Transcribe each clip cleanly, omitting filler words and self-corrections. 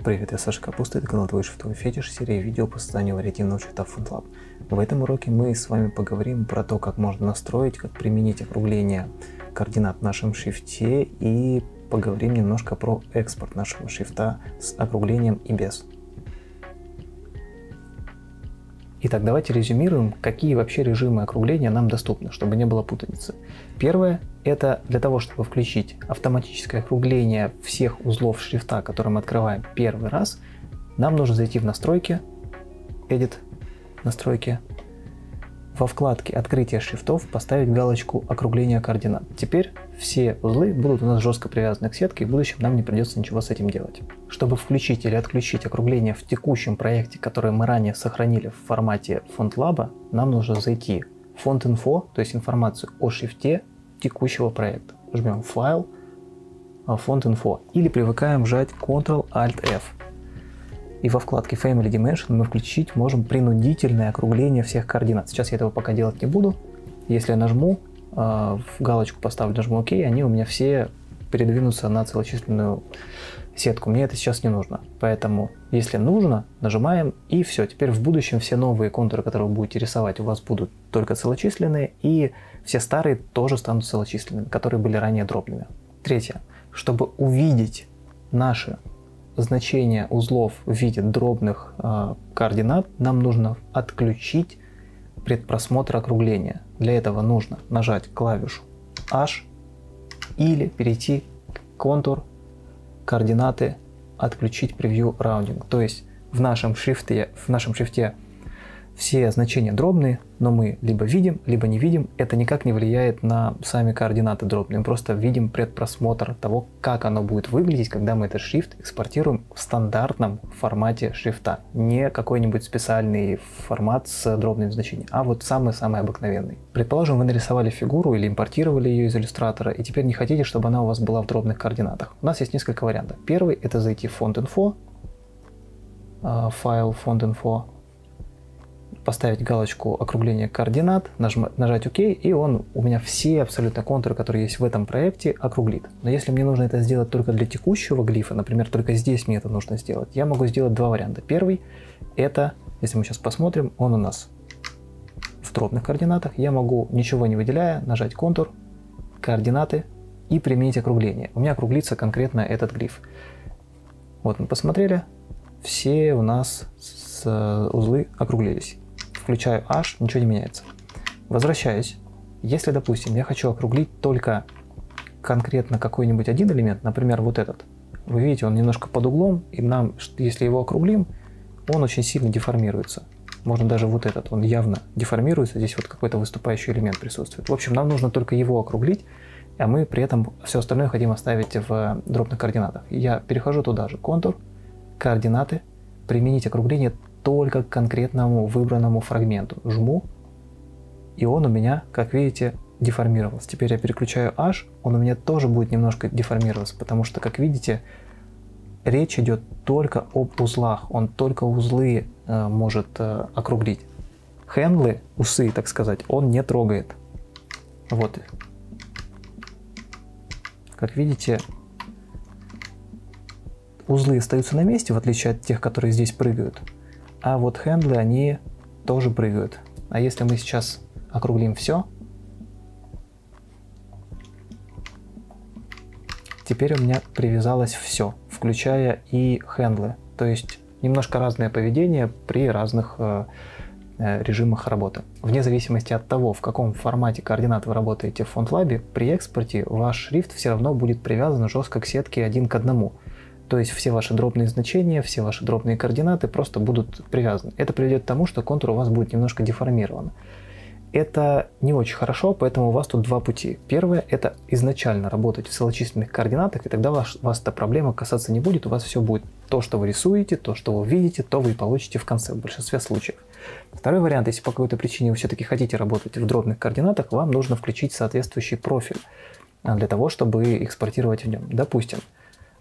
Привет, я Саша Капуста, это канал Твой шрифтовый фетиш, серия видео по созданию вариативного шрифта FontLab. В этом уроке мы с вами поговорим про то, как можно настроить, как применить округление координат в нашем шрифте и поговорим немножко про экспорт нашего шрифта с округлением и без. Итак, давайте резюмируем, какие вообще режимы округления нам доступны, чтобы не было путаницы. Первое – это для того, чтобы включить автоматическое округление всех узлов шрифта, которые мы открываем первый раз, нам нужно зайти в настройки, Edit, настройки, во вкладке «Открытие шрифтов» поставить галочку «Округление координат». Теперь все узлы будут у нас жестко привязаны к сетке, и в будущем нам не придется ничего с этим делать. Чтобы включить или отключить округление в текущем проекте, который мы ранее сохранили в формате FontLab, нам нужно зайти в Font.info, то есть информацию о шрифте текущего проекта. Жмем «Файл», Font.info или привыкаем жать Ctrl-Alt-F. И во вкладке Family Dimension мы включить можем принудительное округление всех координат. Сейчас я этого пока делать не буду. Если я нажму, в галочку поставлю, нажму ОК, они у меня все передвинутся на целочисленную сетку. Мне это сейчас не нужно. Поэтому, если нужно, нажимаем, и все. Теперь в будущем все новые контуры, которые вы будете рисовать, у вас будут только целочисленные, и все старые тоже станут целочисленными, которые были ранее дробными. Третье. Чтобы увидеть наши значения узлов в виде дробных координат, нам нужно отключить предпросмотр округления. Для этого нужно нажать клавишу H или перейти к контур, координаты, отключить превью раундинг. То есть в нашем шрифте все значения дробные, но мы либо видим, либо не видим. Это никак не влияет на сами координаты дробные. Мы просто видим предпросмотр того, как оно будет выглядеть, когда мы этот шрифт экспортируем в стандартном формате шрифта. Не какой-нибудь специальный формат с дробными значениями, а вот самый-самый обыкновенный. Предположим, вы нарисовали фигуру или импортировали ее из иллюстратора, и теперь не хотите, чтобы она у вас была в дробных координатах. У нас есть несколько вариантов. Первый – это зайти в Font.info, файл Font.info, поставить галочку округления координат, нажать ОК, и он у меня все абсолютно контуры, которые есть в этом проекте, округлит. Но если мне нужно это сделать только для текущего глифа, например, только здесь мне это нужно сделать, я могу сделать два варианта. Первый – это, если мы сейчас посмотрим, он у нас в дробных координатах. Я могу, ничего не выделяя, нажать контур, координаты и применить округление. У меня округлится конкретно этот глиф. Вот мы посмотрели, все у нас узлы округлились. Включаю H, ничего не меняется. Возвращаюсь. Если, допустим, я хочу округлить только конкретно какой-нибудь один элемент, например, вот этот. Вы видите, он немножко под углом, и нам, если его округлим, он очень сильно деформируется. Можно даже вот этот, он явно деформируется, здесь вот какой-то выступающий элемент присутствует. В общем, нам нужно только его округлить, а мы при этом все остальное хотим оставить в дробных координатах. Я перехожу туда же, контур, координаты, применить округление только к конкретному выбранному фрагменту. Жму, и он у меня, как видите, деформировался. Теперь я переключаю H, он у меня тоже будет немножко деформироваться, потому что, как видите, речь идет только об узлах, он только узлы может округлить. Хендлы, усы, так сказать, он не трогает. Вот. Как видите, узлы остаются на месте, в отличие от тех, которые здесь прыгают. А вот хендлы, они тоже прыгают. А если мы сейчас округлим все, теперь у меня привязалось все, включая и хендлы. То есть немножко разное поведение при разных режимах работы. Вне зависимости от того, в каком формате координат вы работаете в FontLab, при экспорте ваш шрифт все равно будет привязан жестко к сетке 1 к 1. То есть все ваши дробные значения, все ваши дробные координаты просто будут привязаны. Это приведет к тому, что контур у вас будет немножко деформирован. Это не очень хорошо, поэтому у вас тут два пути. Первое – это изначально работать в целочисленных координатах, и тогда вас эта проблема касаться не будет. У вас все будет то, что вы рисуете, то, что вы видите, то вы и получите в конце, в большинстве случаев. Второй вариант, если по какой-то причине вы все-таки хотите работать в дробных координатах, вам нужно включить соответствующий профиль для того, чтобы экспортировать в нем. Допустим,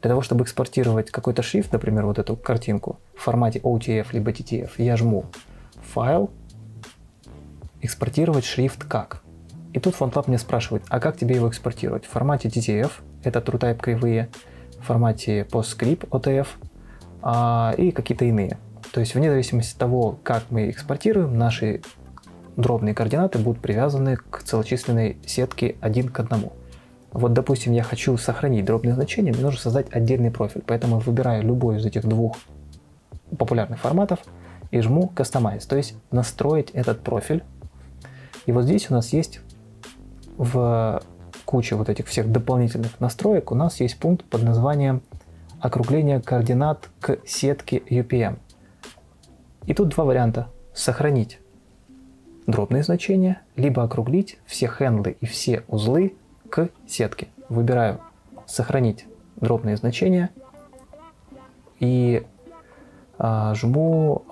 для того, чтобы экспортировать какой-то шрифт, например, вот эту картинку в формате OTF либо TTF, я жму «Файл», «Экспортировать шрифт как?». И тут FontLab мне спрашивает, а как тебе его экспортировать? В формате TTF, это TrueType кривые, в формате PostScript OTF, и какие-то иные. То есть вне зависимости от того, как мы экспортируем, наши дробные координаты будут привязаны к целочисленной сетке 1 к 1. Вот, допустим, я хочу сохранить дробные значения, мне нужно создать отдельный профиль, поэтому я выбираю любой из этих двух популярных форматов и жму Customize, то есть настроить этот профиль. И вот здесь у нас есть в куче вот этих всех дополнительных настроек у нас есть пункт под названием округление координат к сетке UPM. И тут два варианта: сохранить дробные значения, либо округлить все хендлы и все узлы к сетке. Выбираю сохранить дробные значения и жму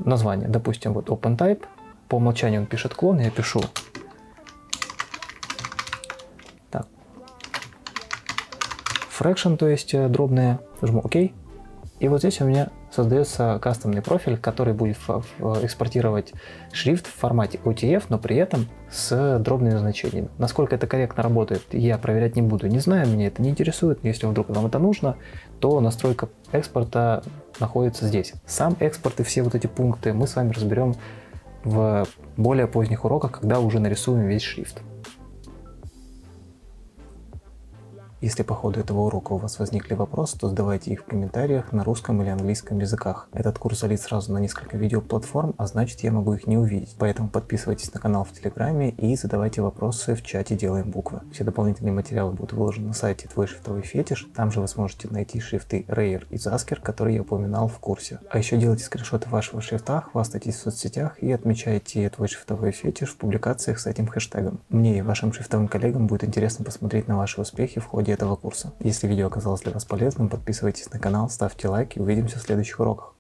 название. Допустим, вот OpenType. По умолчанию он пишет клон, я пишу так, fraction, то есть дробные, жму ОК. И вот здесь у меня создается кастомный профиль, который будет экспортировать шрифт в формате OTF, но при этом с дробными значениями. Насколько это корректно работает, я проверять не буду, не знаю, меня это не интересует. Если вдруг вам это нужно, то настройка экспорта находится здесь. Сам экспорт и все вот эти пункты мы с вами разберем в более поздних уроках, когда уже нарисуем весь шрифт. Если по ходу этого урока у вас возникли вопросы, то задавайте их в комментариях на русском или английском языках. Этот курс залит сразу на несколько видеоплатформ, а значит я могу их не увидеть. Поэтому подписывайтесь на канал в Телеграме и задавайте вопросы в чате «Делаем буквы». Все дополнительные материалы будут выложены на сайте «Твой шрифтовой фетиш». Там же вы сможете найти шрифты Rayер и Zasker, которые я упоминал в курсе. А еще делайте скриншоты вашего шрифта, хвастайтесь в соцсетях и отмечайте «Твой шрифтовой фетиш» в публикациях с этим хэштегом. Мне и вашим шрифтовым коллегам будет интересно посмотреть на ваши успехи в ходе этого курса. Если видео оказалось для вас полезным, подписывайтесь на канал, ставьте лайк и увидимся в следующих уроках.